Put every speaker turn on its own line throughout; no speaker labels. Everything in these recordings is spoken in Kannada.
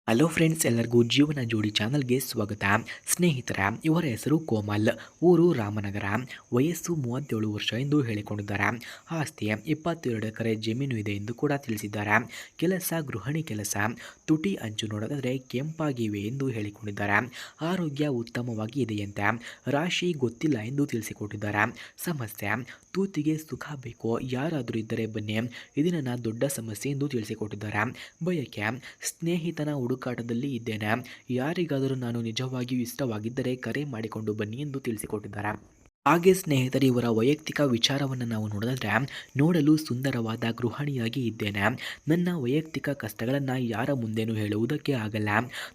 ಹಲೋ ಫ್ರೆಂಡ್ಸ್, ಎಲ್ಲರಿಗೂ ಜೀವನ ಜೋಡಿ ಚಾನಲ್ಗೆ ಸ್ವಾಗತ. ಸ್ನೇಹಿತರ, ಇವರ ಹೆಸರು ಕೋಮಲ್, ಊರು ರಾಮನಗರ, ವಯಸ್ಸು 37 ವರ್ಷ ಎಂದು ಹೇಳಿಕೊಂಡಿದ್ದಾರೆ. ಆಸ್ತಿ 22 ಎಕರೆ ಜಮೀನು ಇದೆ ಎಂದು ಕೂಡ ತಿಳಿಸಿದ್ದಾರೆ. ಕೆಲಸ ಗೃಹಿಣಿ ಕೆಲಸ. ತುಟಿ ಅಂಚು ನೋಡೋದಾದರೆ ಕೆಂಪಾಗಿವೆ ಎಂದು ಹೇಳಿಕೊಂಡಿದ್ದಾರೆ. ಆರೋಗ್ಯ ಉತ್ತಮವಾಗಿ ಇದೆಯಂತೆ. ರಾಶಿ ಗೊತ್ತಿಲ್ಲ ಎಂದು ತಿಳಿಸಿಕೊಟ್ಟಿದ್ದಾರೆ. ಸಮಸ್ಯೆ ತೂತಿಗೆ ಸುಖ ಬೇಕು, ಯಾರಾದರೂ ಇದ್ದರೆ ಬನ್ನಿ, ಇದು ನನ್ನ ದೊಡ್ಡ ಸಮಸ್ಯೆ ಎಂದು ತಿಳಿಸಿಕೊಟ್ಟಿದ್ದಾರೆ. ಬಯಕೆ ಸ್ನೇಹಿತನ ಹುಡುಕಾಟದಲ್ಲಿ ಇದ್ದೇನೆ, ಯಾರಿಗಾದರೂ ನಾನು ನಿಜವಾಗಿಯೂ ಇಷ್ಟವಾಗಿದ್ದರೆ ಕರೆ ಮಾಡಿಕೊಂಡು ಬನ್ನಿ ಎಂದು ತಿಳಿಸಿಕೊಟ್ಟಿದ್ದಾರೆ. ಹಾಗೆ ಸ್ನೇಹಿತರೆ, ಇವರ ವೈಯಕ್ತಿಕ ವಿಚಾರವನ್ನು ನಾವು ನೋಡಿದ್ರೆ, ನೋಡಲು ಸುಂದರವಾದ ಗೃಹಿಣಿಯಾಗಿ ಇದ್ದೇನೆ. ನನ್ನ ವೈಯಕ್ತಿಕ ಕಷ್ಟಗಳನ್ನು ಯಾರ ಮುಂದೆನೂ ಹೇಳುವುದಕ್ಕೆ ಆಗಲ್ಲ.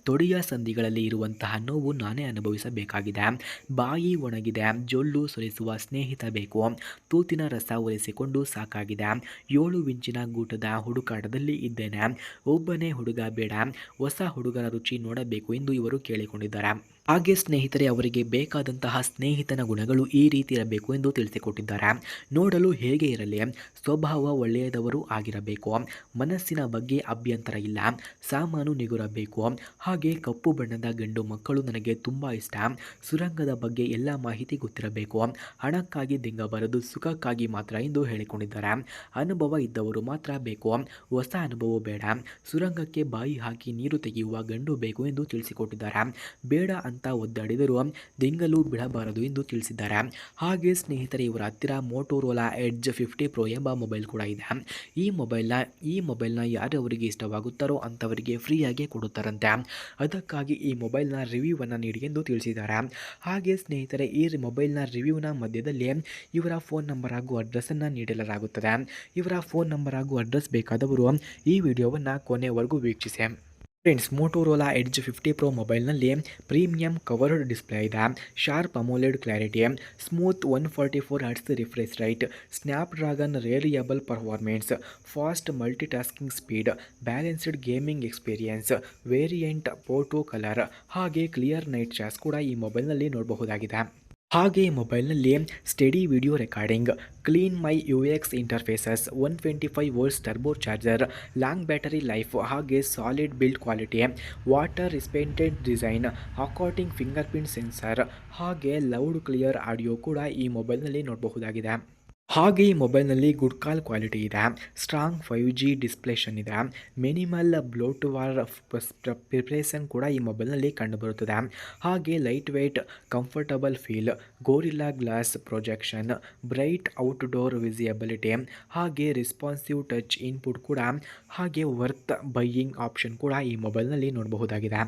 ತೊಡೆಯ ಸಂಧಿಗಳಲ್ಲಿ ಇರುವಂತಹ ನೋವು ನಾನೇ ಅನುಭವಿಸಬೇಕಾಗಿದೆ. ಬಾಯಿ ಒಣಗಿದೆ, ಜೊಲ್ಲು ಸುರಿಸುವ ಸ್ನೇಹಿತ ಬೇಕು. ತೂತಿನ ರಸ ಒರೆಸಿಕೊಂಡು ಸಾಕಾಗಿದೆ. 7 ಇಂಚಿನ ಗೂಟದ ಹುಡುಕಾಟದಲ್ಲಿ ಇದ್ದೇನೆ. ಒಬ್ಬನೇ ಹುಡುಗ ಬೇಡ, ಹೊಸ ಹುಡುಗರ ರುಚಿ ನೋಡಬೇಕು ಎಂದು ಇವರು ಕೇಳಿಕೊಂಡಿದ್ದಾರೆ. ಹಾಗೆ ಸ್ನೇಹಿತರೆ, ಅವರಿಗೆ ಬೇಕಾದಂತಹ ಸ್ನೇಹಿತನ ಗುಣಗಳು ಈ ರೀತಿ ಇರಬೇಕು ಎಂದು ತಿಳಿಸಿಕೊಟ್ಟಿದ್ದಾರೆ. ನೋಡಲು ಹೇಗೆ ಇರಲಿ, ಸ್ವಭಾವ ಒಳ್ಳೆಯದವರು ಆಗಿರಬೇಕು, ಮನಸ್ಸಿನ ಬಗ್ಗೆ ಅಭ್ಯಂತರ ಇಲ್ಲ, ಸಾಮಾನು ನಿಗುರಬೇಕು, ಹಾಗೆ ಕಪ್ಪು ಬಣ್ಣದ ಗಂಡು ಮಕ್ಕಳು ನನಗೆ ತುಂಬ ಇಷ್ಟ. ಸುರಂಗದ ಬಗ್ಗೆ ಎಲ್ಲ ಮಾಹಿತಿ ಗೊತ್ತಿರಬೇಕು, ಹಣಕ್ಕಾಗಿ ದಿಂಗಬಾರದು, ಸುಖಕ್ಕಾಗಿ ಮಾತ್ರ ಎಂದು ಹೇಳಿಕೊಂಡಿದ್ದಾರೆ. ಅನುಭವ ಇದ್ದವರು ಮಾತ್ರ ಬೇಕು, ಹೊಸ ಅನುಭವ ಬೇಡ, ಸುರಂಗಕ್ಕೆ ಬಾಯಿ ಹಾಕಿ ನೀರು ತೆಗೆಯುವ ಗಂಡು ಬೇಕು ಎಂದು ತಿಳಿಸಿಕೊಟ್ಟಿದ್ದಾರೆ. ಬೇಡ ಅಂತ ಒದ್ದಾಡಿದರೂ ದಿಂಗಲು ಬಿಡಬಾರದು ಎಂದು ತಿಳಿಸಿದ್ದಾರೆ. ಹಾಗೆ ಸ್ನೇಹಿತರೆ, ಇವರ ಹತ್ತಿರ ಮೋಟೋರೋಲಾ ಎಡ್ಜ್ 50 Pro ಎಂಬ ಮೊಬೈಲ್ ಕೂಡ ಇದೆ. ಈ ಮೊಬೈಲ್ನ ಯಾರವರಿಗೆ ಇಷ್ಟವಾಗುತ್ತಾರೋ ಅಂಥವರಿಗೆ ಫ್ರೀಯಾಗಿ ಕೊಡುತ್ತಾರಂತೆ. ಅದಕ್ಕಾಗಿ ಈ ಮೊಬೈಲ್ನ ರಿವ್ಯೂವನ್ನು ನೀಡಿ ಎಂದು ತಿಳಿಸಿದ್ದಾರೆ. ಹಾಗೆ ಸ್ನೇಹಿತರೆ, ಈ ಮೊಬೈಲ್ನ ರಿವ್ಯೂನ ಮಧ್ಯದಲ್ಲಿ ಇವರ ಫೋನ್ ನಂಬರ್ ಹಾಗೂ ಅಡ್ರೆಸ್ಸನ್ನು ನೀಡಲಾಗುತ್ತದೆ. ಇವರ ಫೋನ್ ನಂಬರ್ ಹಾಗೂ ಅಡ್ರೆಸ್ ಬೇಕಾದವರು ಈ ವಿಡಿಯೋವನ್ನು ಕೊನೆವರೆಗೂ ವೀಕ್ಷಿಸಿ. ಫ್ರೆಂಡ್ಸ್, ಮೋಟೋರೋಲಾ ಎಡ್ಜ್ 50 Pro ಮೊಬೈಲ್ನಲ್ಲಿ ಪ್ರೀಮಿಯಂ ಕವರ್ಡ್ ಡಿಸ್ಪ್ಲೇ ಇದೆ, sharp AMOLED clarity, smooth 144 hertz refresh rate, Snapdragon reliable performance, fast multitasking speed, balanced gaming experience, variant photo colour, ಹಾಗೆ ಕ್ಲಿಯರ್ ನೈಟ್ ಶಾಟ್ಸ್ ಕೂಡ ಈ ಮೊಬೈಲ್ನಲ್ಲಿ ನೋಡಬಹುದಾಗಿದೆ. ಹಾಗೆ ಈ ಮೊಬೈಲ್ನಲ್ಲಿ steady video recording, clean my UX interfaces, 125 volts turbo charger, long battery life, ಹಾಗೆ solid build quality, water resistant design, ಅಕಾಟಿಂಗ್ ಫಿಂಗರ್ ಪ್ರಿಂಟ್ ಸೆನ್ಸರ್, ಹಾಗೆ ಲೌಡ್ ಕ್ಲಿಯರ್ ಆಡಿಯೋ ಕೂಡ ಈ ಮೊಬೈಲ್ನಲ್ಲಿ ನೋಡಬಹುದಾಗಿದೆ. ಹಾಗೆ ಈ ಮೊಬೈಲ್ನಲ್ಲಿ ಗುಡ್ ಕಾಲ್ ಕ್ವಾಲಿಟಿ ಇದೆ, ಸ್ಟ್ರಾಂಗ್ 5G ಡಿಸ್ಪ್ಲೇಷನ್ ಇದೆ, ಮಿನಿಮಲ್ ಬ್ಲೋಟ್ವೇರ್ ಪ್ರಿಪ್ರೇಷನ್ ಕೂಡ ಈ ಮೊಬೈಲ್ನಲ್ಲಿ ಕಂಡುಬರುತ್ತದೆ. ಹಾಗೆ light weight, comfortable feel, Gorilla Glass projection, bright outdoor visibility, ಹಾಗೆ ರೆಸ್ಪಾನ್ಸಿವ್ ಟಚ್ ಇನ್ಪುಟ್ ಕೂಡ, ಹಾಗೆ ವರ್ತ್ ಬೈಯಿಂಗ್ ಆಪ್ಷನ್ ಕೂಡ ಈ ಮೊಬೈಲ್ನಲ್ಲಿ ನೋಡಬಹುದಾಗಿದೆ.